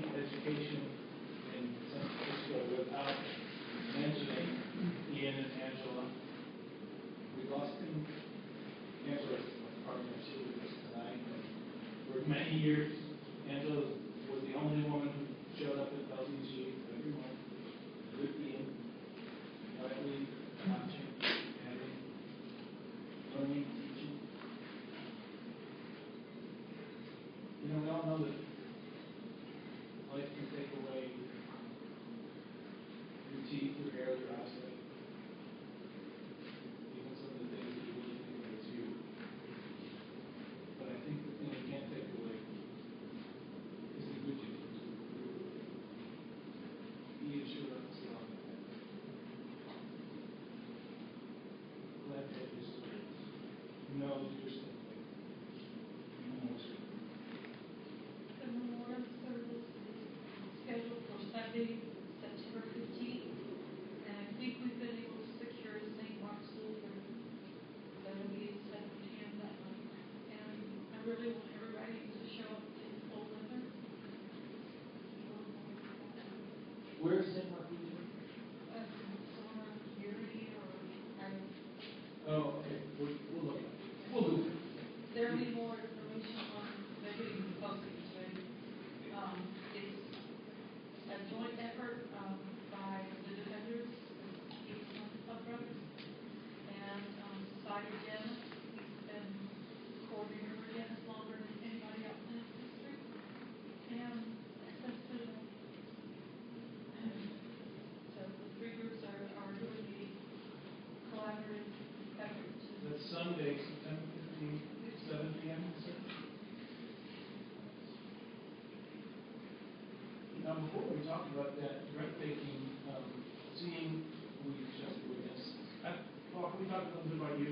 education in San Francisco without mentioning Ian and Angela. We lost him. Angela was part of our school with us tonight. For many years, Angela was the only woman who showed up at LDG every month with Ian, quietly watching, adding, learning, teaching. You know, we all know that life can take away your teeth, your hair, your eyesight, even some of the things that you really think of as you. But I think the thing you can't take away is the good you do. He assured us a lot of that. Glad to have your stories. He knows you're still faithful. He knows you. The memorial service is scheduled for Sunday, September 15th, and I think we've been able to secure St. Mark's Lutheran. That'll be at 7 p.m. that night. And I really want everybody to show up in full weather. Where's St. Mark Lutheran? Somewhere in Unity or Ireland. Oh, okay. We'll look. We'll do it. There'll be more information on, they're getting the postings ready. It's a joint effort by the Defenders, East Arkansas Brothers, and Society Janice. He's been coordinator for Janice longer than anybody else in his district. And that's been, so the three groups are doing the collaborative effort to. That's Sunday, September 15th, 7 p.m. Sir. Now, before we talk about that breathtaking scene we just witnessed, Paul, can we talk a little bit about you?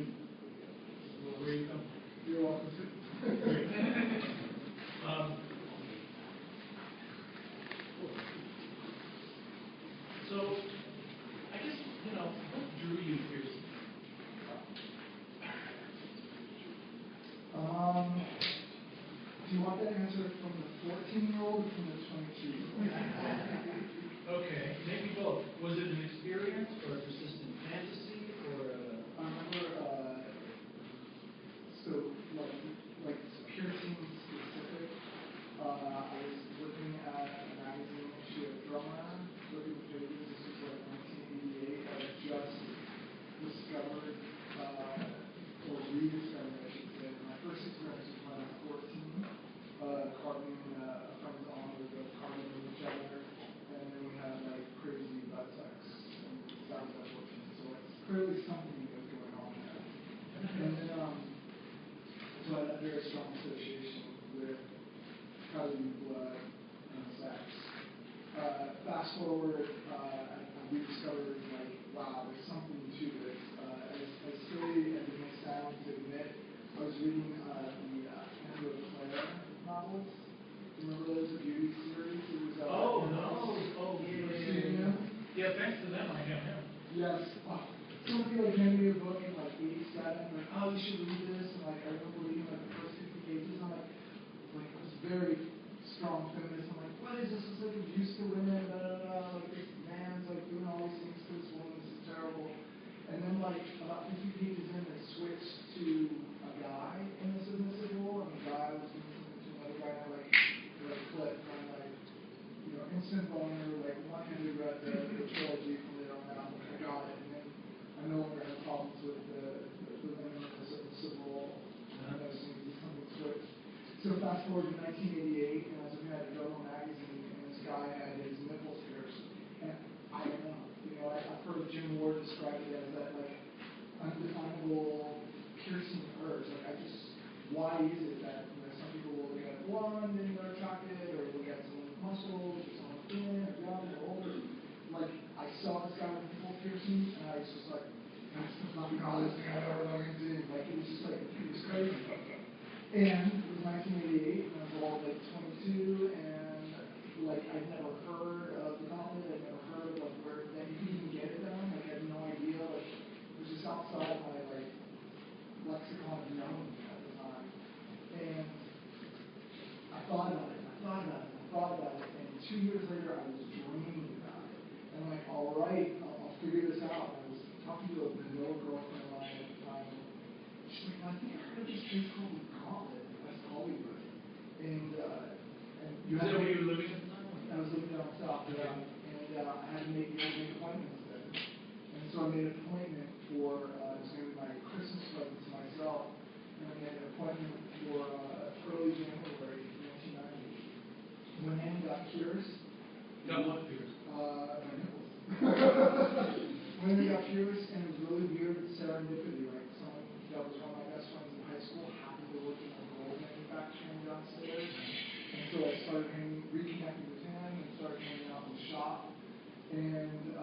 Where you come? You're welcome to. Great. So, I guess, what drew you here? Do you want that answer from the 14-year-old or from the 22-year-old? Okay, maybe both. Was it an experience or a persistent fantasy or a... I remember, so like piercing specific. I was looking at a magazine issue of Drummer, looking at pages. This was like 1988. I had just discovered, or rediscovered, I should say. My first experience was when I was 14, carving a friend's arm with a carving with each other, and then we had like crazy butt sex, and that was at 14. So it's clearly something was going on there. And then, so I had a very strong association with cutting blood and sex. Fast forward, I rediscovered, like, wow, there's something to this. As silly as it may sound to admit, I was reading the Angela Clare novels. Do you remember those, the beauty series? It was, Oh, no. Oh, yeah. Yeah, thanks to them, I have him. Yes. Somebody like handed me a book in like 87, like, oh, you should read this, and like I remember reading like the first 50 pages, and I'm like I was very strong feminist. I'm like, what is this? It's like abuse to women, like this man's like doing all these things to this woman, this is terrible. And then like about 50 pages in, they switched to a guy in the submissive role, and the guy was doing something to another guy, and I like click, and I'm like, instant boner, like one-handed read the trilogy from there on out, I got it. I no longer have problems with the women in the submissive role. And those things, something switched. So fast forward to 1988, and I was looking at a Go magazine, and this guy had his nipples pierced. And I don't know, I've heard Jim Ward describe it as that like undefinable piercing urge. Like why is it that some people will look at blonde and they're attracted, or look at someone with muscles, or someone thin, or young, or older. Like I saw this guy with nipple piercings, and I was just like, that's the fucking hottest thing I've ever fucking seen. Like it was just like, it was crazy. And it was 1988, and I was all like 22, and like I'd never heard of the gauntlet, I'd never heard of like where that you could even get it done. Like I had no idea. Like it was just outside my like lexicon of known at the time. And I thought about it, and 2 years later, I was dreaming about it. And I'm like, all right, I'll figure this out. And I was talking to a vanilla girlfriend of mine at the time. She's like, I think I heard of this place called The Gauntlet in West Hollywood. And you Is have that to where make, you were living at the time? I was living down south, Okay. and I had to make appointments then. And so I made an appointment for, it was going to be my Christmas present to myself, and I made an appointment for early January 1990. When Annie got pierced, Got what pierced? my nipples. When Annie got pierced, and it was really weird serendipity, like someone that was one of my best friends in high school happened to work in a gold manufacturing downstairs. And so I started reconnecting with him and started hanging out in the shop. And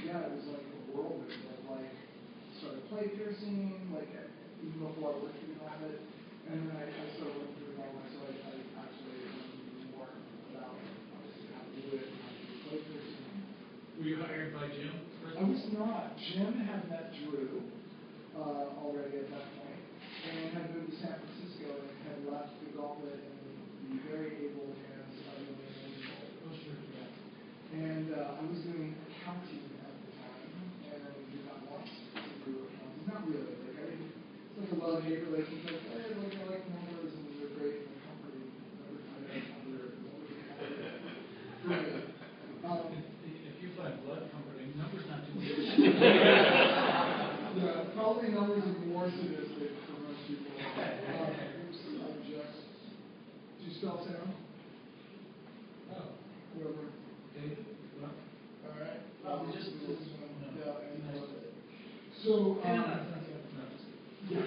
yeah, it was like a whirlwind of like, started play piercing, like even before I worked for the Gauntlet. And then I started working for the Gauntlet, so I actually learned more about obviously how to do it, how to do play piercing. Were you hired by Jim? I was not. Jim had met Drew already at that point, and had moved to San Francisco and had left the Gauntlet in the very able hands of Elaine Angel. Oh, sure, yeah. And I was doing accounting at the time, and I did not want to do accounting. Not really. Like I didn't. It's like a love-hate relationship. Hey, like I like numbers and they're great and they're comforting. Great. If you find blood comforting, numbers not too much. Yeah, probably numbers are more sadistic for most people. Oops, I'm just. Do you spell Sam? Oh, Whoever. David? What? All right. Just this one. no. Yeah, and Nice. So, No. yeah.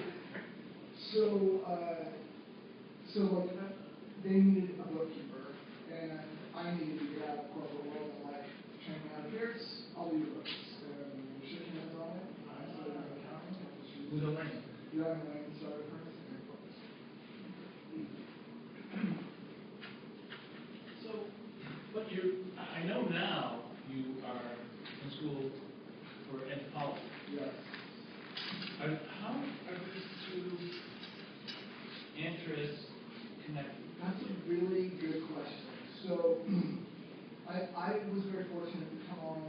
So like, they needed a bookkeeper, and I needed to get out of the corporate world and like, train me how to pierce, I'll do your books. And we shook hands on it, and I started an accounting, and she was. With Elaine? Yeah, and I started purchasing her books. So, but I know now you are in school for anthropology. Yes. How are these two interests connected? That's a really good question. So, I was very fortunate to come on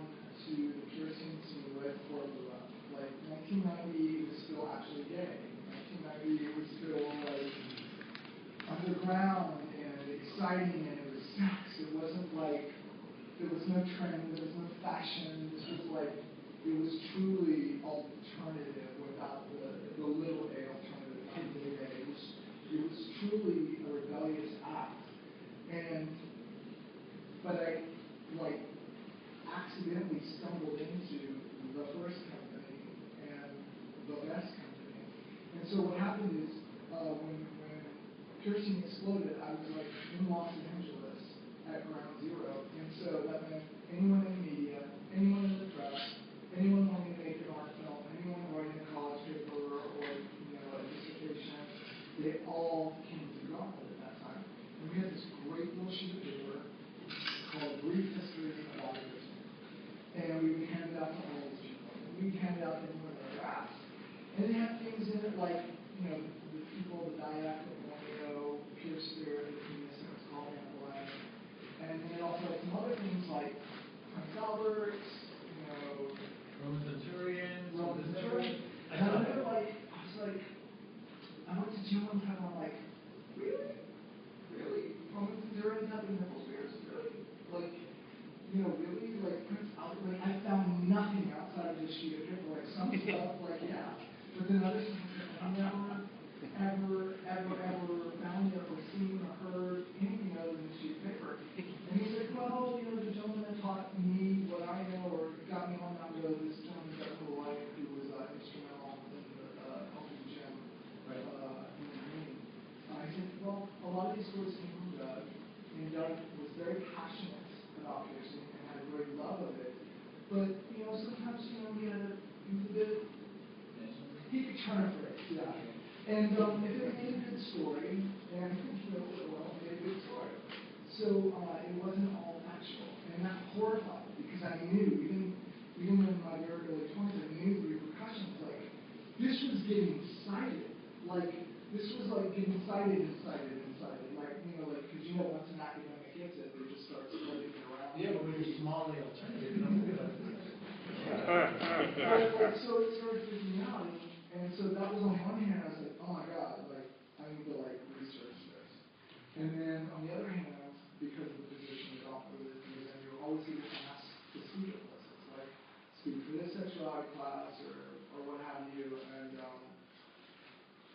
to the piercing scene right before it blew up. Like, 1990 was still actually gay. 1990 it was still, like, underground and exciting, and it was sex. It wasn't like, there was no trend, there was no fashion. This was like, it was truly alternative without the little a alternative, not the big A. It was truly a rebellious act. But I, like, accidentally stumbled into the first company and the best company. And so what happened is, when piercing exploded, I was like in Los Angeles at ground zero. And so that meant anyone in the media, anyone in the press, anyone wanting to make an art film, anyone writing a college paper or a dissertation, they all came to Gauntlet at that time. And we had this great little sheet of paper called Brief History of Body Piercing. And we would hand it out to all these people. And we'd hand it out to anyone that would ask. And it had things in it like, the people, the diac of Borneo, pierced their penis, and it's called Ambulan. And then it also had some other things like Prince Albert, Roman centurion. Roman centurion. And I remember, like, I went to Jim one time, and I'm like, really? Really? Roman centurion having nipple spears? Really? Like, really? Like, Prince Albert? Like, I found nothing outside of this sheet of paper. Like, some stuff, like, yeah. But then other stuff, I never, ever found it or seen or heard anything other than this sheet of paper. And he's like, well, the gentleman that taught me what I know or got me on that road, this gentleman got to life who was instrumental in helping Jim in the dream. I said, well, a lot of these stories came from Doug, and Doug was very passionate about piercing and had a great love of it. But, sometimes, he was a bit, he could turn a phrase, yeah. And if it made a good story, and well, it made a good story. So it wasn't all factual, and that horrified me because I knew, even in my very early 20s, I knew the repercussions. Like, this was getting cited. Like, this was like getting cited. Like, because once an academic gets it, they just start when you're Somali alternative, you don't think about this. Like, so it started freaking me out, and so that was on one hand, I was like, oh my god, like, I need to like research this. And then on the other hand, because of the position that offered with it, then you're always getting asked to speak at places, like speak for this sexuality class or what have you,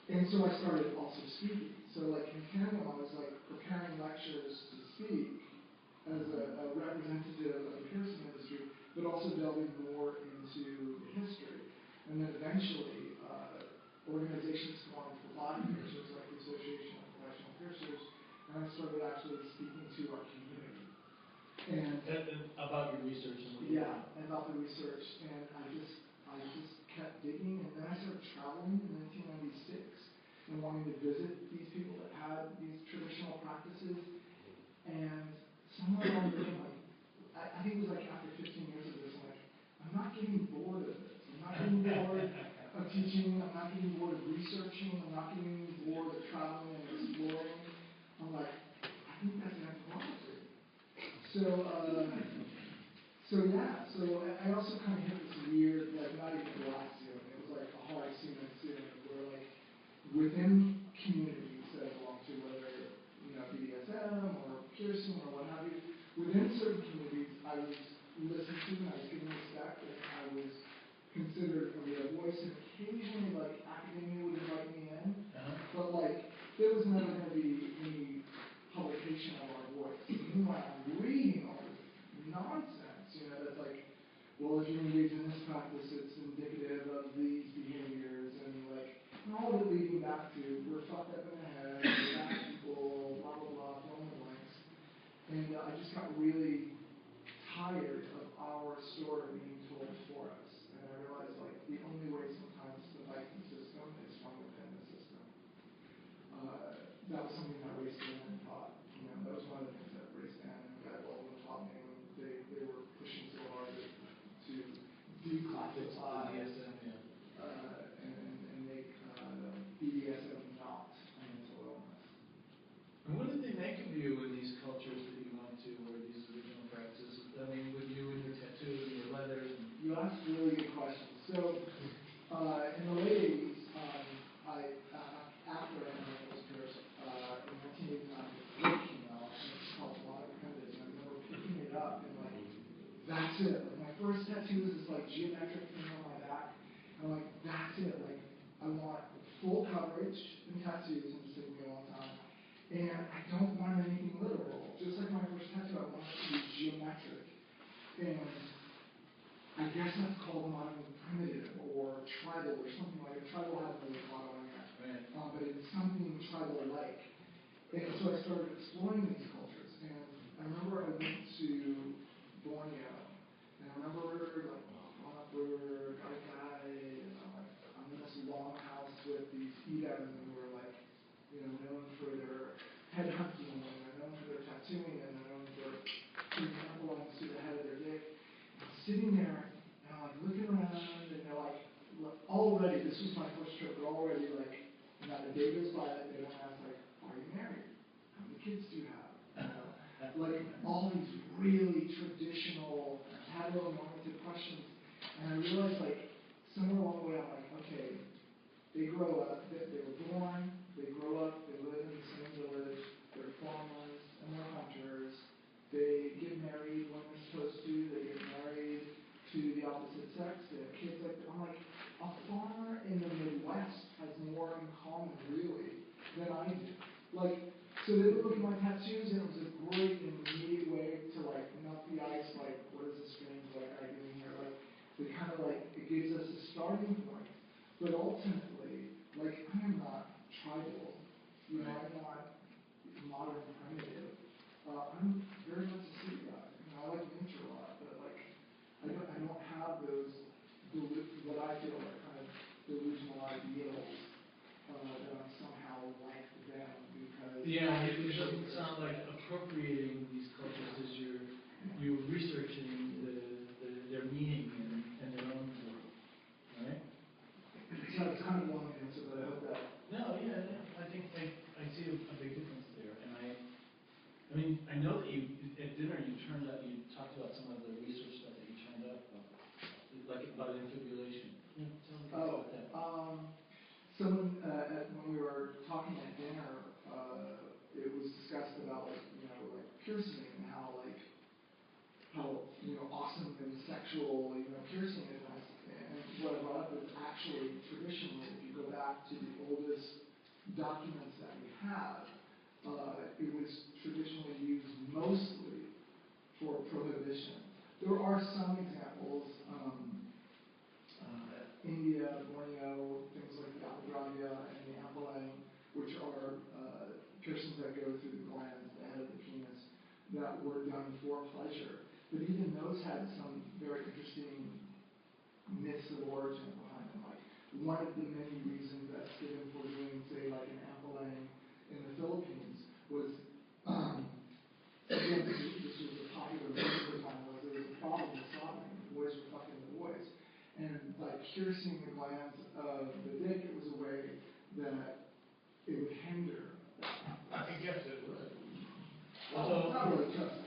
and so I started also speaking. So like in tandem, I was like preparing lectures to speak as a representative of the piercing industry, but also delving more into the history. And then eventually, organizations formed for body piercers, like the Association of Professional Piercers, and I started actually speaking to our community. And About your research and what you yeah, about the research, and I just kept digging, and then I started traveling in 1996 and wanting to visit these people that had these traditional practices, and somewhere along the way, like, I think it was like after 15 years of this, I'm like, I'm not getting bored of this. I'm not getting bored of teaching. I'm not getting bored of researching. I'm not getting bored of traveling and exploring. I'm like, I think that's anthropology. So I also kind of hit this weird, like not even glass ceiling. It was like a hard cement ceiling where like within communities that I belong to, whether BDSM or piercing or what have you, within certain communities I was listened to and I was given respect and I was considered a real voice, and occasionally like academia would invite me in, but like there was never going to be any publication of our voice. And meanwhile, I'm reading all this nonsense, that's like, well, if you engage in this practice, it's indicative of these behaviors, and like, and all of it leading back to, we're fucked up in the head, we're bad people, blah, blah, blah, fill in the blanks. And I just got really tired of our story being told for us. And I realized, like, the only way sometimes to fight the system is from within the system. That was something that Ray Stanton taught. That was one of the things that Ray Stanton and Guy Baldwin taught me when they were pushing so hard to declassify and make BDSM not a mental illness. And what did they make of you in these cultures that you went to, or these original practices? I mean, with you and your tattoo and your leathers. You asked really good questions. So, in the late 80s, after I was pierced, in 1989, the book came out, and it's called Modern Primitives, and I remember picking it up and like, that's it. Like, my first tattoo is this like geometric thing on my back, and I'm like, that's it. Like, I want full coverage in tattoos, and it's taken me a long time. And I don't want anything literal. Just like my first tattoo, I want it to be geometric. And I guess that's called modern primitive or tribal or something like it. Tribal hasn't really caught on yet. Right. But it's something tribal-like. And so I started exploring these cultures. And I remember I went to Borneo. And I remember like going up river, gai, and I'm in this long house with these Idan who are like, known for their head hunting, and they're known for their tattooing, and they're known for putting implements to the head of their dick. I'm sitting there, and I'm like looking around, and they're like, already, this was my first trip, but already like, not a day goes by that they don't ask like, are you married? How many kids do you have? Like all these really traditional, hetero-normative questions. And I realized like, somewhere along the way, I'm like, okay, they grow up, they were born, they grow up, they live in the same village, they're farmers and they're hunters, they get married when they're supposed to, they get married to the opposite sex, they have kids like that. I'm like, a farmer in the Midwest has more in common really than I do. Like, so they would look at my tattoos and it was a great and immediate way to like melt the ice, like, what is this strange white guy doing here? Like, it kind of like, it gives us a starting point. But ultimately, like, I am not tribal, I'm not modern primitive. I'm very much a city guy. I like nature a lot, but like, I don't have those, what I feel are kind of delusional ideals that I'm somehow like them because. Yeah, it doesn't sound like appropriating these cultures as you're researching their meaning and their own world, right? So it's kind of about infibulation. Yeah, tell me Oh, about that. someone, when we were talking at dinner, it was discussed about like, like piercing and how awesome and sexual, piercing is. And what I brought up is actually traditionally, if you go back to the oldest documents that we have, it was traditionally used mostly for prohibition. There are some examples, India, Borneo, things like the Apadradia and the Ambalang, which are piercings that go through the glands, the head of the penis, that were done for pleasure. But even those had some very interesting myths of origin behind them. Like one of the many reasons that's given for doing, say, like an Ambalang in the Philippines was, again, this was a popular myth at the time, was there was a problem with sodomy. The boys were fucking the boys. And by piercing the glands of the dick, it was a way that it would hinder that. I guess it would. Well, not really, trust me.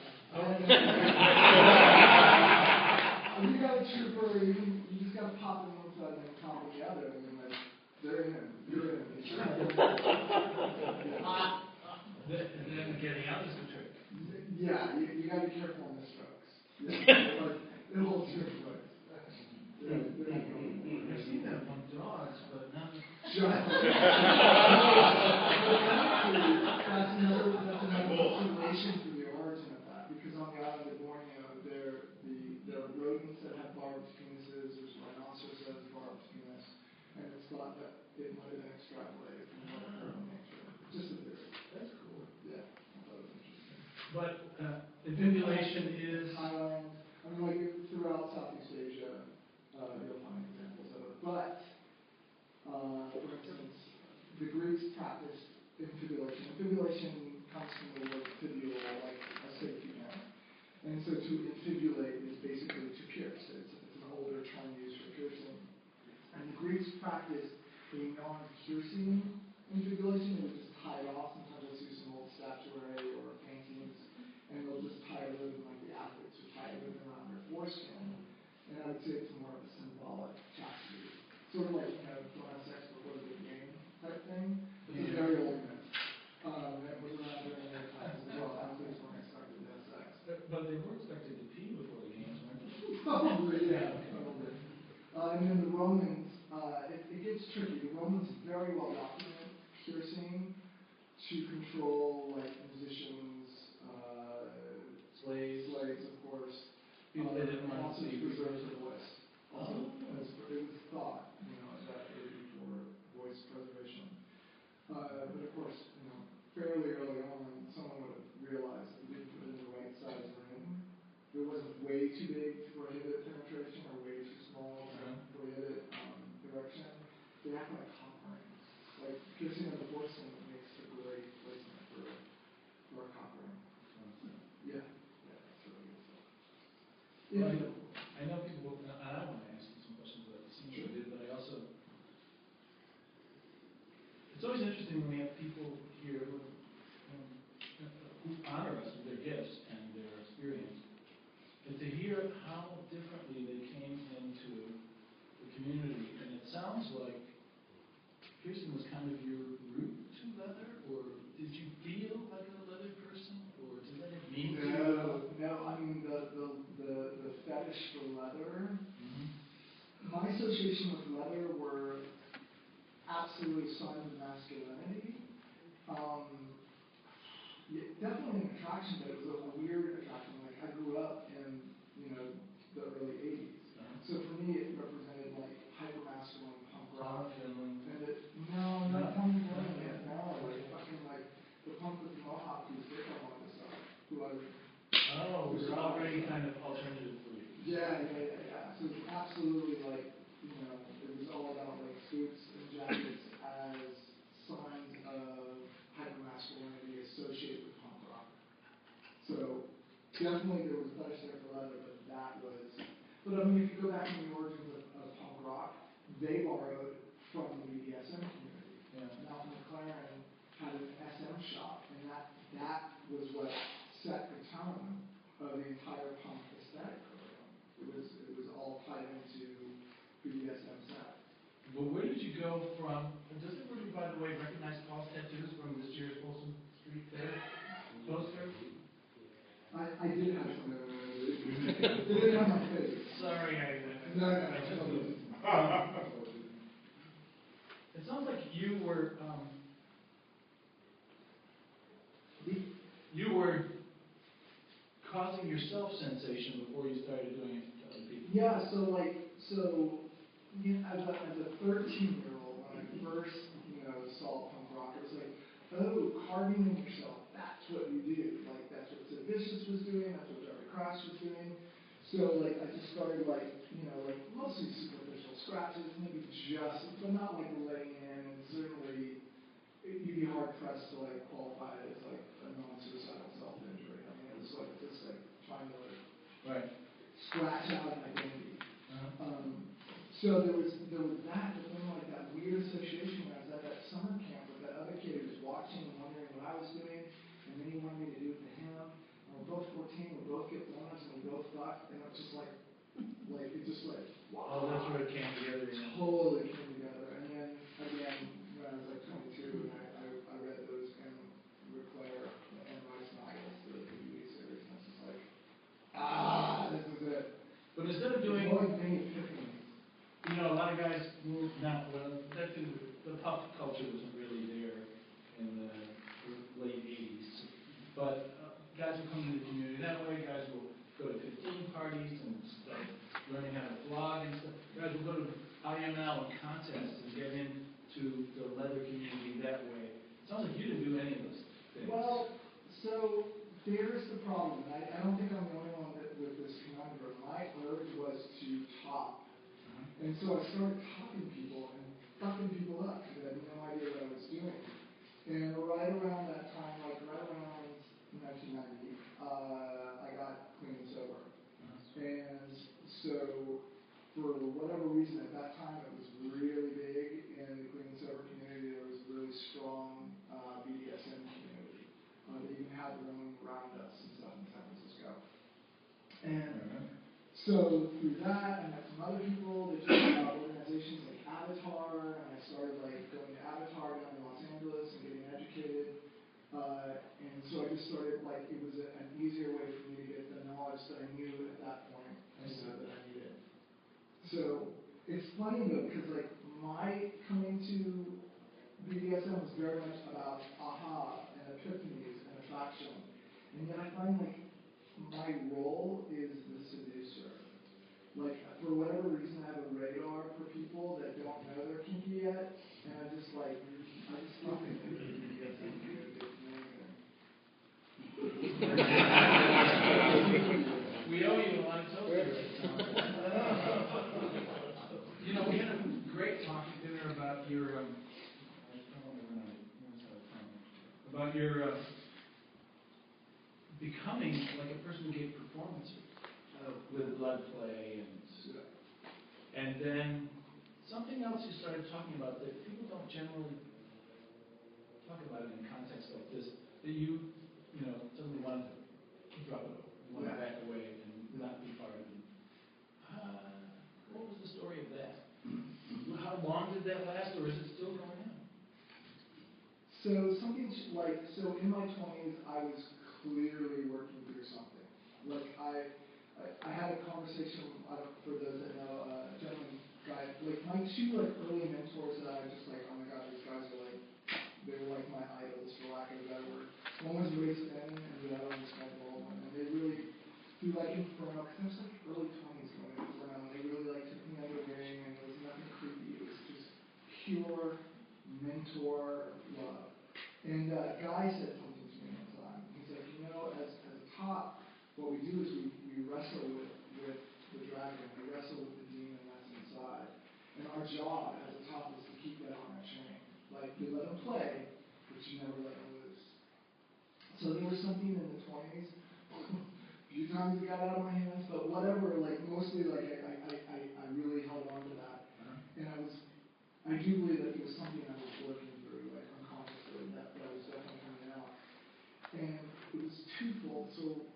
You got a trooper, you just got to pop in one side and then pop in the other, and then like, they're in, you're in. And then getting out is the trick. Yeah, you got to be careful on the strokes. Yeah, like, it holds your foot. I've seen that on dogs, but not. That's another consideration for the origin of that, because on the island of Borneo, there are rodents that have barbed penises. There's rhinoceros that has barbed penis, and it's thought that it might have been extrapolated from what occurred in nature. Just a theory. That's cool. Yeah, I thought it was interesting. But infibulation is. Thailand, like throughout Southeast Asia, you'll find examples of it. But, for instance, the Greeks practiced infibulation. Infibulation comes from the word fibule, like a safety net. And so to infibulate is basically to pierce. It's an older term used for piercing. And the Greeks practiced a non-piercing infibulation. They would just tie it off. Sometimes they'll use some old statuary or paintings, and they'll just tie a ribbon like the athletes would tie a ribbon around their foreskin. And I would say it's more of a symbolic chastity. Sort of like, don't have sex before the big game type thing. It's a very old myth. And it was around during their times as well. Athletes weren't expected to have sex. But they were expected to pee before the games, weren't they? Probably, yeah. Probably. And then the Romans, it gets tricky. The Romans very well document piercing to control like musicians, slaves, of course. People they didn't want also to to see preserve preserved. the voice. Also, it was thought, that it would be for voice preservation. But of course, fairly early on, someone would have realized that you didn't put in the right size ring. It wasn't way too big to prohibit penetration or way too small to prohibit erection. They act like cock rings. Like piercing of the foreskin makes a great placement for a cock ring. Yeah, that's really good stuff. Well, I know people, and I want to ask you some questions about the scene you did, but I also, it's always interesting when we have people here who honor us with their gifts and their experience, but to hear how differently they came into the community. And it sounds like piercing was kind of your route to leather, or did you feel like a leather person, or did that mean to you? No. I mean the fetish for leather. My association with leather were absolute signs of masculinity. Definitely an attraction, but it was a weird attraction. Like I grew up in the early '80s, so for me it represented like hypermasculine punk rock. Not punk rock. No, like fucking like the punk with the mohawk whose dick I wanted to suck, who I would. Oh, it was already kind of alternative for you. Yeah. So it's absolutely like, it was all about like suits and jackets as signs of hypermasculinity associated with punk rock. So definitely there was a fetish there for leather, but I mean if you go back to the origins of punk rock, they borrowed from the BDSM community. Yeah. Malcolm McLaren had an SM shop, and that was what set the tone of the entire punk aesthetic for them. It was all tied into BDSM set. But where did you go from, does everybody, by the way, recognize Paul's tattoos from this year's Folsom Street Fair poster? I did have some of them. It didn't have my face. Sorry, No. I just, it sounds like you were causing yourself sensation before you started doing it to other people. Yeah, as a 13-year-old, when I first, saw punk rock, it was like, oh, carving in yourself, that's what you do. Like, that's what Sid Vicious was doing, that's what Jerry Crash was doing. So, I just started, mostly superficial scratches, maybe just, but not, laying in, and certainly, you'd be hard-pressed to, qualify it as, a non-suicidal self-injury. I mean, it was, just, trying to, Right. scratch out an identity. Uh-huh. So there was that, but then that weird association when I was at that summer camp with that other kid who was watching and wondering what I was doing, and then he wanted me to do it to him. And we're both 14, we both get boners, and we both fuck, and it was just wow. Oh, that's where it came together. Yeah. Totally came together. And then again, when I was 22, and I read those Ric Flair and Rice novels, the DVD series, and I was just like, this is it. But instead of doing, What many epiphanies. a lot of guys move now. Well, the pop culture wasn't really there in the late '80s, but guys will come to the community that way. Guys will go to 15 parties and start learning how to blog and stuff. Guys will go to IML and contests and get into the leather community that way. It sounds like you didn't do any of those things. Well, so there's the problem. I don't think I'm the only one with this conundrum. My urge was to top. And so I started topping people and fucking people up because I had no idea what I was doing. And right around that time, right around 1990, I got clean and sober. And so, for whatever reason, at that time it was really big in the clean and sober community. There was a really strong BDSM community. They even had their own roundups and stuff in San Francisco. And so through that, I met some other people that told me about organizations like Avatar, and I started going to Avatar down in Los Angeles and getting educated. And so I just started it was an easier way for me to get the knowledge that I knew at that point that I needed. So it's funny though, because my coming to BDSM was very much about aha and epiphanies and attraction. And yet I find my role is the seducer. For whatever reason, I have a radar for people that don't know they're kinky yet, and I just think that BDSM community is amazing. We owe you a lot of toasters. We had a great talk at dinner about your becoming like a person who gave performances with blood play and then something else you started talking about that people don't generally talk about in context like this, that you suddenly wanted to drop it over, you wanted to back away and not be part of it. What was the story of that? How long did that last, or is it still going on? So so in my 20s, I was clearly working through something. I had a conversation, for those that know, a gentleman guy, my two early mentors that I was just oh my god, these guys are they were my idols, for lack of a better word. One was Ray Stanley and the other one was Scott Baldwin, and they really, through Inferno, because I was early 20s going into Inferno, and they really took me under the wing, and there was nothing creepy, it was just pure mentor love. And Guy said something to me one time. He's like, as a top, what we do is we wrestle with the dragon, we wrestle with the demon that's inside. And our job as a top is to keep that on a chain. You let them play, but you never let them loose. So there was something in the 20s, a few times it got out of my hands, but whatever, mostly I really held on to that. And I do believe that it was something I was working through, unconsciously, that was definitely coming out. And it was twofold. So,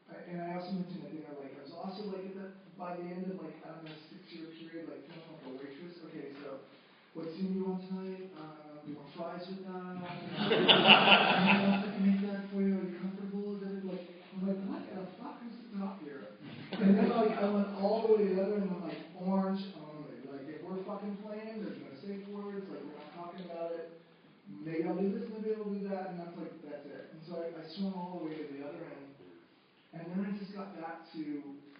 and I also mentioned at dinner, I was also at that by the end of like, I don't know, 6-year period, like feeling like a waitress. Okay, so what scene you want tonight? You want fries with that? Anything else I can make that for you? Are you comfortable? Is it like, I'm like, what the fuck is the top here? And then like, I went all the way to the other end, and I'm like, orange only. Like, if we're fucking playing, there's no safe words, like, we're not talking about it. Maybe I'll do this, maybe I'll do that, and that's like, that's it. And so I swung all the way to the other end. And then I just got back to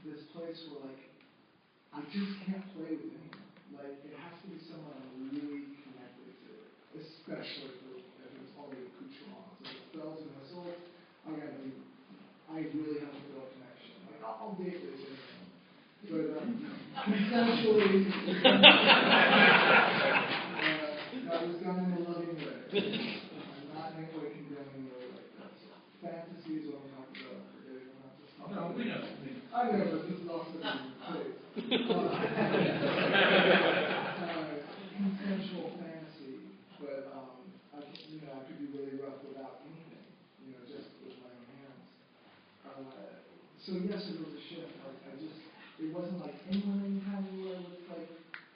this place where, like, I just can't play with anyone. Like, it has to be someone I'm really connected to, especially if it's all the accoutrements. So it's bells and whistles, I really have to feel a connection. Like, I'll date this anything. But, consensually, that was done in a loving way. I'm not in any way condemning or like that. So, fantasy is what I'm talking about. No, we know. I know, but this is also a place. Consensual fantasy, but I could be really rough without anything, just with my own hands. So yes, it was a shift. It wasn't like anytime where I would like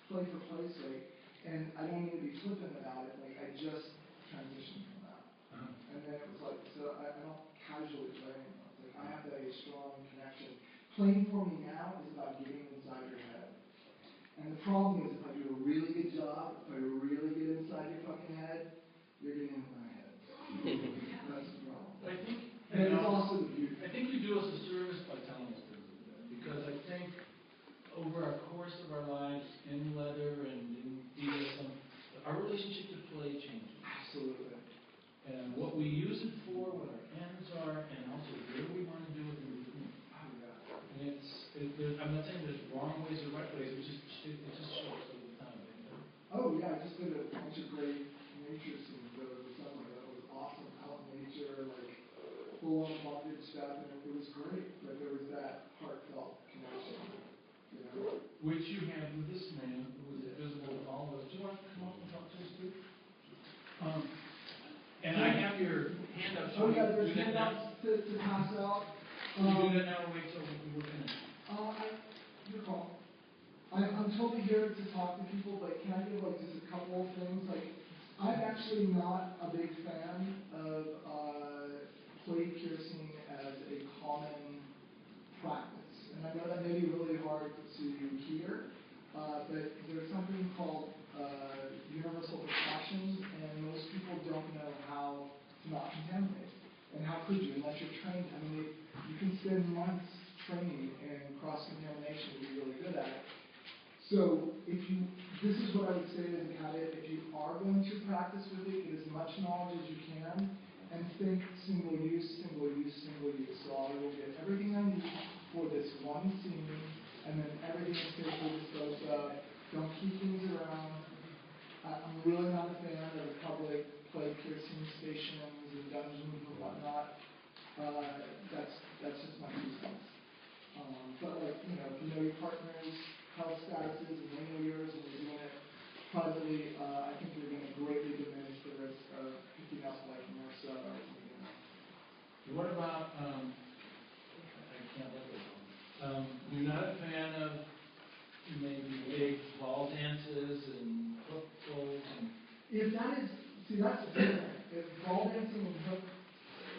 play for play's sake, and I don't need to be flippant about it. Like I just transitioned from that, and then it was like so I don't casually play anymore. Like I have that strong connection. Playing for me now is about getting inside your head. And the problem is, if I do a really good job, if I really get inside your fucking head, you're getting into my head. That's the problem. I think, And it's also the beauty. I think you do us a service by telling us to do that, because I think over our course of our lives, in leather and in DSM, our relationship to play changes. Absolutely. And what we use it for, what our ends are, and also where we want to do it in between. And I'm not saying there's wrong ways or right ways, it just shows over time. Oh yeah, I just did a bunch of great nature scenes over the summer. That was awesome. Out in nature, like full on bondage stuff, and it was great. But there was that heartfelt connection, Which you had with this man who was visible to all of us. Do you want to come up and talk to us too? And I have your hand up. Oh yeah, there's handouts to pass out. Can you do that now or wait till we're finished? Your call. I'm totally here to talk to people, but can I give like just a couple of things? Like, I'm actually not a big fan of plate piercing as a common practice. And I know that may be really hard to hear, but there's something called universal precautions, and most people don't know how to not contaminate. And how could you, unless you're trained? I mean, you can spend months training in cross-contamination to be really good at it. So, this is what I would say as a caveat, if you are going to practice with it, get as much knowledge as you can, and think single use, single use, single use. So I will get everything I need for this one scene, and then everything is safely disposed of. Don't keep things around. I'm really not a fan of the public plate piercing stations and dungeons and whatnot. That's just my 2 cents. But like, if you know your partner's health statuses and they know yours and you're doing it privately, I think you're going to greatly diminish the risk of picking up like MRSA or something else. What about, I can't let this go. You're not a fan of maybe big ball dances and hook pulls and... If that is, that's different. If ball dancing and hook,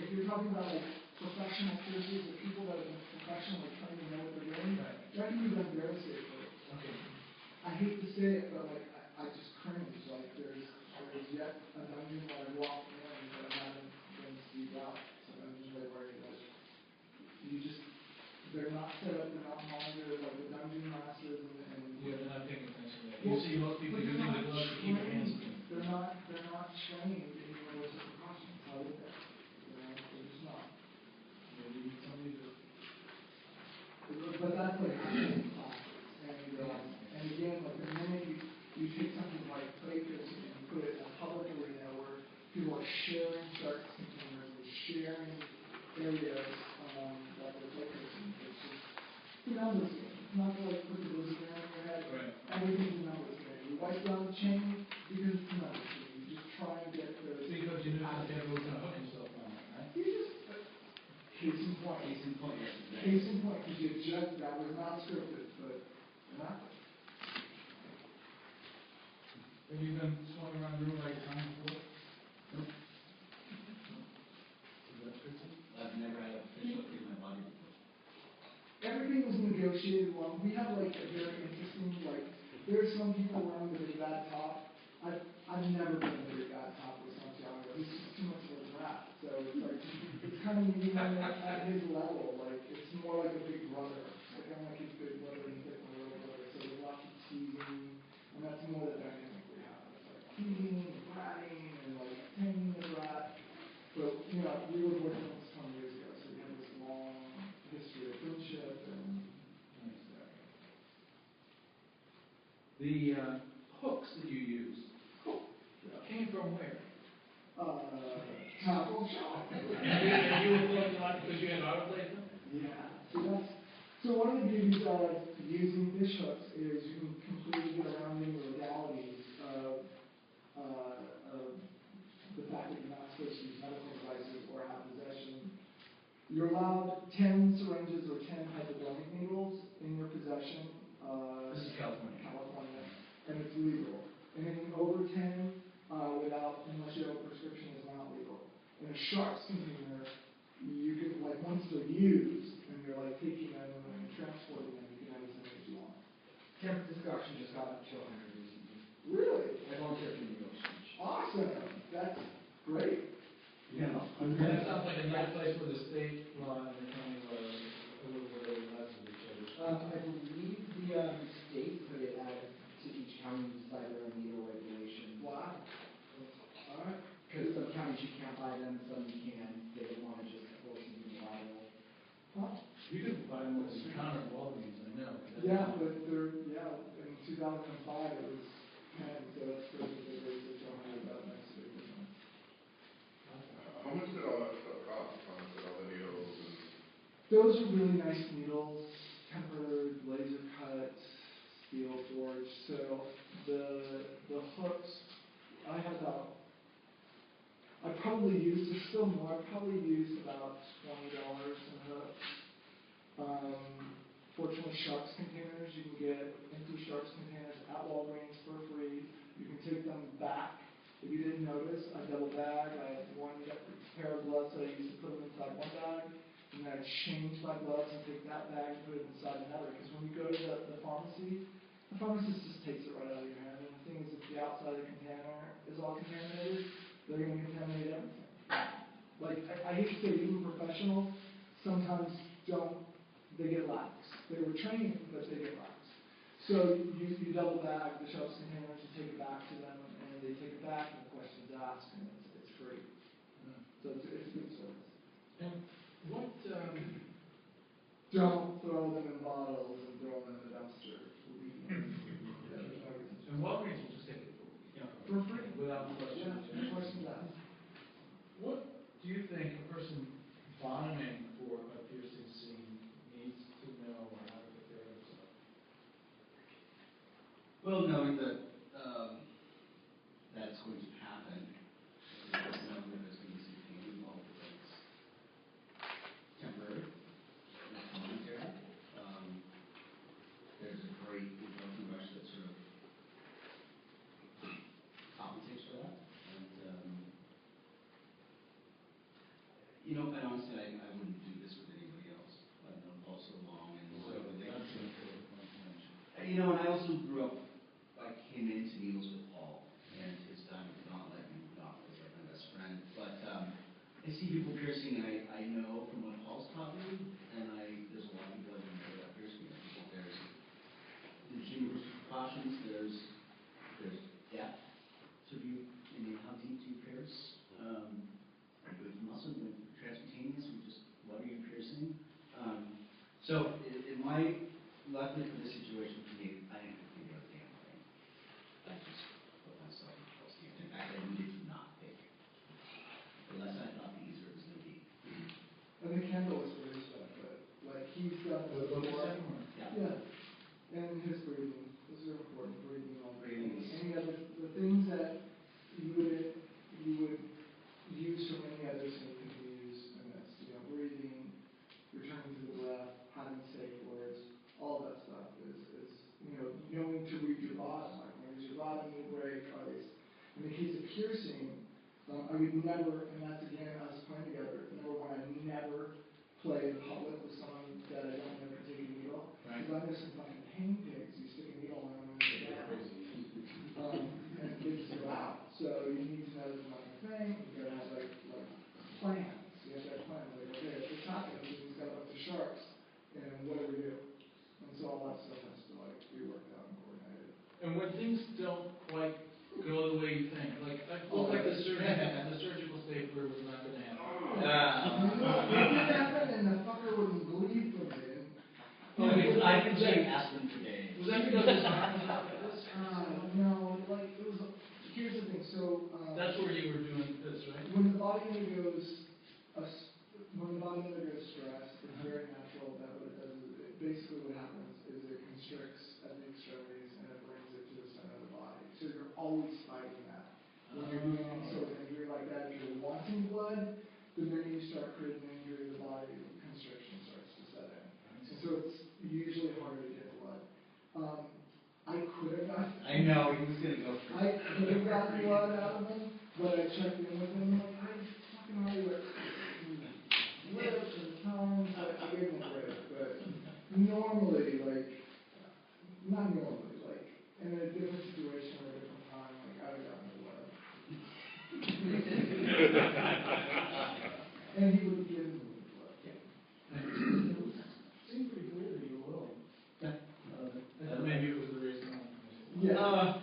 if you're talking about like professional piercers or people that have been professionally trained to know what they're doing, Right. that can be done very safely. Okay. I hate to say it, but like I just cringe. Like there's yet a dungeon that I walked in that I haven't been skeeved out. So dungeons where they're not set up, they're not monitored like the dungeon masters and Yeah, they're not paying attention to that. Well, You see most people but using the gloves to keep their hands clean. They're not trained in universal precautions. How would they? They're just not. Maybe you need somebody to... But that's like happening in classes. And again, like the minute you take something like plate piercing and you put it in a public arena where people are sharing dark containers or sharing areas that they're plate piercing, it's just a numbers game. It's not to like put the blizzard in your head. Right. Everything's a numbers game. You wipe down the chain because it's a numbers game. You just try and get the... Because you know that everyone's going to hook himself on it, right? You just... Case in point. Case in point, yes. case in point, because you objected, that was not scripted, but not. Have you been swimming around the room like time before? No? Is that Chrissy? I've never had a fish hook in my body before. Everything was negotiated along. We have like a very interesting, like, there are some people around the big bad top. I've never been a big bad top with some younger. He's just too much of a brat. So it's like, it's kind of meeting him at his level. Like, it's more like a big brother. Like, I'm like his big brother, he's like my little brother. So there's lots of teasing, and that's more the dynamic we have. It's like teasing and bratting and like taming the brat. But, you know, we were boyfriends 20 years ago, so we have this long history of friendship and The hooks that you use came from where? tackle shop. And you were pulling them out because you had autoplayed them? Yeah. So one of the beauties of using fish hooks is you can completely get around any legalities of the fact that you're not supposed to use medical devices or have possession. You're allowed 10 syringes or 10 hypodermic needles in your possession. This is California. California, and it's legal. Anything over 10 unless you have a prescription, is not legal. In a sharps container, you can, like, once they're used and you're like taking them and transporting them, you can have as many as you want. Temperature discussion just got up to 100 recently. Really? I volunteered for New York State. Awesome. That's great. Yeah. That sounds like a nice place for the state law and the county law a little bit overlaps with each other. I believe the state put it out to each county to decide their own needle regulations. Wow. All right. Because some counties you can't buy them, some you can. They don't want to just force them to be liable. Huh. You could buy them over the counter at Walgreens, I know. Yeah, but in 2005 it was 10, so that's great that they raised it to 100. That makes a big difference. How much did all that stuff cost? How much did all the needles and? Those are really nice needles, tempered, laser cut, steel forged. So the hooks, I probably used, there's still more, I probably used about $20 in hooks. Fortunately, sharps containers, you can get empty sharps containers at Walgreens for free. You can take them back. If you didn't notice, I double bag. I have one pair of gloves that I used to put them inside one bag, and then I change my gloves and take that bag and put it inside another. Because when you go to the pharmacy, the pharmacist just takes it right out of your hand. And the thing is, if the outside of the container is all contaminated, they're going to contaminate everything. Like, I hate to say, even professionals sometimes they get lax. They were trained, but they get lax. So you double bag the sharps containers, you take it back to them, and they take it back, and the question's asked, and it's free. So it's a good service. And what, Don't throw them in bottles and throw them in the dumpster. and Walgreens will just take it For free. without question. Yeah, no questions asked. What do you think a person bonding for a piercing scene needs to know or how to prepare themselves? Well, knowing that that's going to happen, knowing that there's going to be some pain involved, that it's temporary, not momentary. There's a great endorphin rush that sort of compensates for that. And, you know, and honestly, I wouldn't do this with anybody else. I know Paul so long and so That's relationship. an important point to mention. You know, and I also grew up, I came into needles with Paul, and his time with Gauntlet, and Gauntlet was like my best friend. But I see people piercing, and I know from what Paul's taught me, and there's a lot of people I didn't know about piercing. I think there's universal precautions, there's depth to view, I mean, how deep do you pierce? Are you going for muscle, going for transcutaneous, or just what are you piercing? So in my, luckily for this situation, for me, I didn't have to think about a damn thing. I just put myself in close to you. In fact, I needed to not pick. The less I thought, the easier it was going to be. And the candle is for his benefit. Like, he's done this What was before. that one? Yeah. And his breathing. Those are important. Breathing on Breathing is- any other, the things that you would use from any other state can be used in this. You know, breathing, returning to the breath, bottom knee break, are they, in the case of piercing, I would never, and that's again us playing together, number one, I never play in public with someone that I don't know can take a needle. Right. Because I know some fucking pain pigs, you stick a needle in them and they get down. And they just go out. So you need to know that not a thing, you gotta have like plans. You have to have plans, like, okay, if this happens, and he's got a bunch of sharks, and what do we do? And so all that stuff has to like be worked out and coordinated. And when things don't quite go the way you think, like, I felt like the surgical stapler was not gonna happen. It did happen, and the fucker wouldn't bleed from it. I've been taking aspirin for days. Was that because his arm was up like this? No, like, it was, here's the thing, so, That's where you were doing this, right? when the body undergoes, stress, it's very natural that what it does is, basically what happens is it constricts at the extremities and it brings it to the center of the body. So you're always fighting that. When you're doing any sort of injury like that, if you're wanting blood, the minute you start creating an injury, the body constriction starts to set in. And so it's usually harder to get blood. I could have gotten. I know, he was gonna go for I could have gotten blood out of him, but I checked in with him, like, I fucking already lips and tongues, like, I gave him a break, but normally, like, not normally, like, in a different situation or a different time, like, I would have gotten blood. And he would have given me the blood. Seemed pretty clear that you were willing. Maybe it was the reason. Yeah.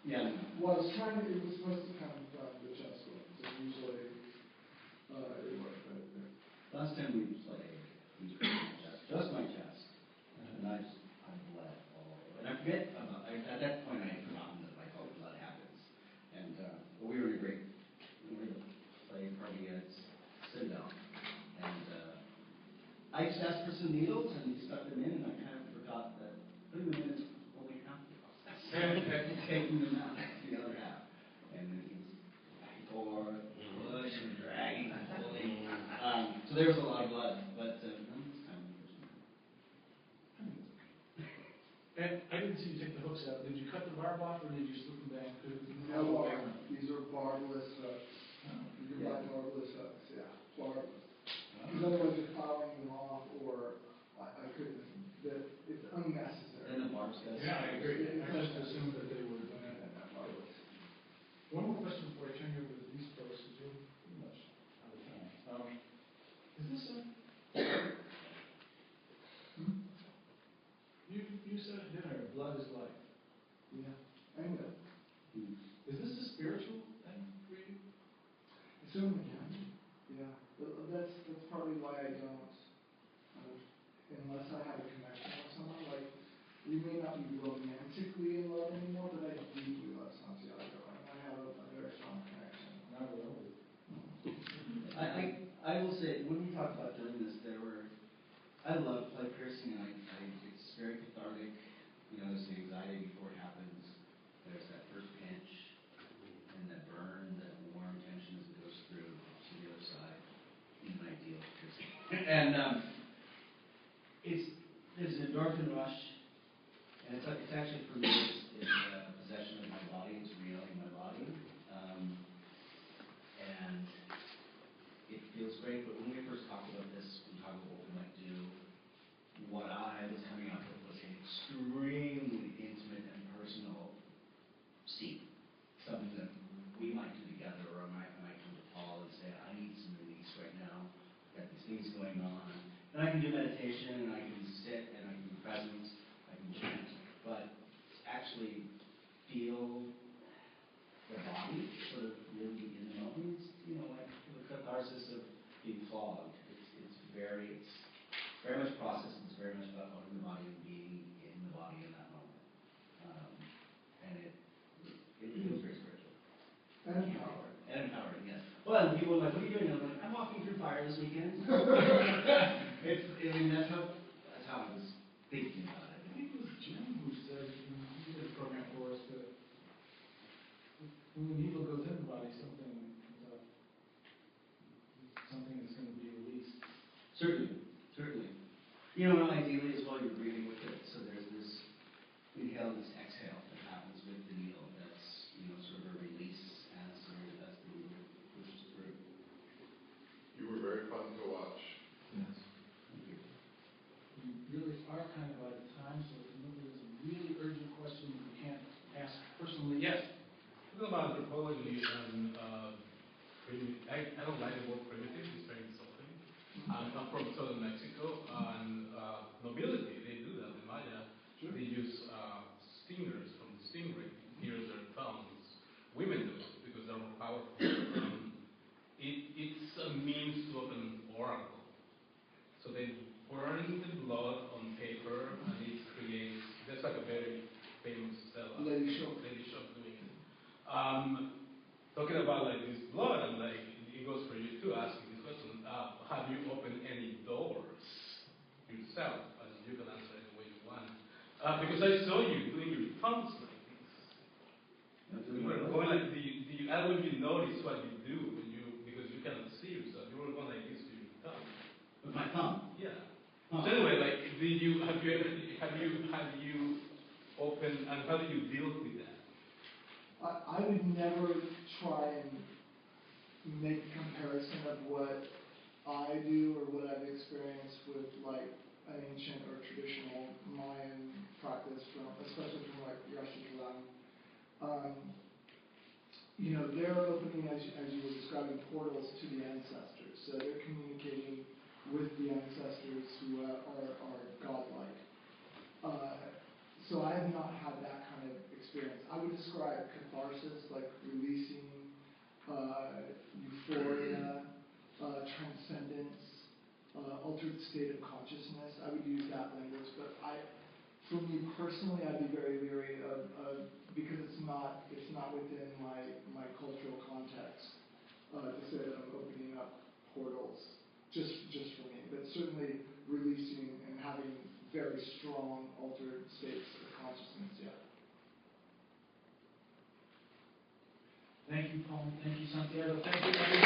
Yeah. Well, it was supposed to come from the chest wound, so usually, it worked, but. Last time we played, he was my chest, just my chest, and I bled all over. And I forget about, at that point I had forgotten that like all blood happens. And, we were in a great, we were in a play party at Citadel. And, I just asked for some needles and he stuck them in and I kind of forgot that putting them in is only half the process. Taking them out, that's the other half. And then he was back and forth, push and dragging and pulling. So there was a lot of blood, but this time And I didn't see you take the hooks out. Did you cut the barb off or did you slip them back? No barb. These are barbless hooks. You can buy barbless hooks, yeah, barbless. Because otherwise you're fouling them off, or I couldn't, it's unnecessary. And the barbs guys. Yeah, I agree. It's I just assumed that they were. barbless. One more question before I turn you over to these folks, because you're pretty much out of time. Is this a? You said at dinner, blood is life. Yeah, I know. Is this a spiritual thing for you? It certainly can be, yeah. That's probably why I don't, unless I have a connection with someone, like, we may not be romantically in love anymore, but I deeply love Santiago, and I have a very strong connection. Not really. I will say, when we talked about doing this, I love play piercing, and it's very cathartic. You know, there's the anxiety before it happens. There's that first pinch, and that burn, that warm tension as it goes through to the other side. In an ideal piercing. And there's an endorphin rush, and it's actually for me, it's possession of my body, it's reality of my body. And it feels great, but when we first talked about this, we talked about what we might do. What I was coming up with was an extremely intimate and personal scene. Something that we might do together, or I might come to Paul and say, I need some release right now. I've got these things going on. And I can do meditation, and I can sit, and I can be present, I can chant, but actually feel the body sort of really in the moment. You know, like the catharsis of being flogged. It's very much process. It's very much about owning the body and being in the body in that moment. And it feels very spiritual. And empowering. And empowering, yes. Well, and people are like, what are you doing? I'm like, I'm walking through fire this weekend. That's how I was thinking about it. I think it was Jim who said, he did a program for us, that when the needle goes in the body, something is going to be released. Certainly. You know, ideally as well, you're breathing with it, so there's this inhale, this exhale that happens with the needle. That's, sort of a release as the needle pushes through. You were very fun to watch. Yes. We really are kind of out of time, so if there's a really urgent question that we can't ask personally, yes? Talking about anthropology and I don't like the word primitive, it's very insulting. I'm from southern Mexico, and nobility, they do that in Maya. They use stingers from the stingray, pierce their thumbs. Women do it because they're more powerful. It's a means to open an oracle. So they burn the blood on paper, and it creates, that's like a very famous Lady Show. doing it. Talking about like this blood, and like it goes for you too, asking this question, have you opened any doors yourself? And you can answer any way you want. Because I saw you doing your thumbs like this. You were going like, I don't even notice what you do because you cannot see yourself. You were going like this with your thumb. With my thumb. Yeah. Huh. So anyway, like, have you opened, and how do you deal with that? I would never try and make a comparison of what I do or what I've experienced with like an ancient or traditional Mayan practice especially from like Yaxchilan. They're opening, as you were describing, portals to the ancestors. So they're communicating with the ancestors who are godlike. So I have not had that kind of experience. I would describe catharsis, like releasing euphoria, transcendence, altered state of consciousness. I would use that language, but for me personally, I'd be very leery of because it's not within my cultural context to say that I'm opening up portals just for me, but certainly releasing and having very strong altered states of consciousness, yeah. Thank you, Paul. Thank you, Santiago. Thank you, everybody.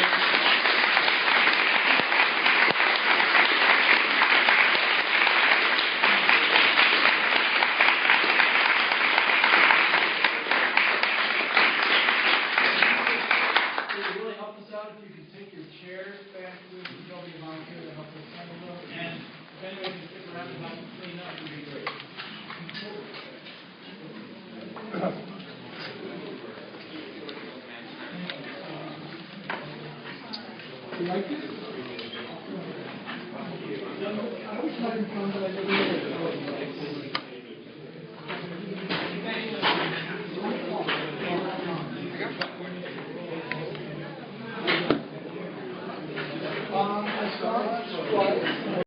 It would really help us out if you could take your chairs back to the building volunteer to help us handle them. And if anyone can stick around and help clean up, it would be great. You like this? I was having fun, but I never realized I started twice.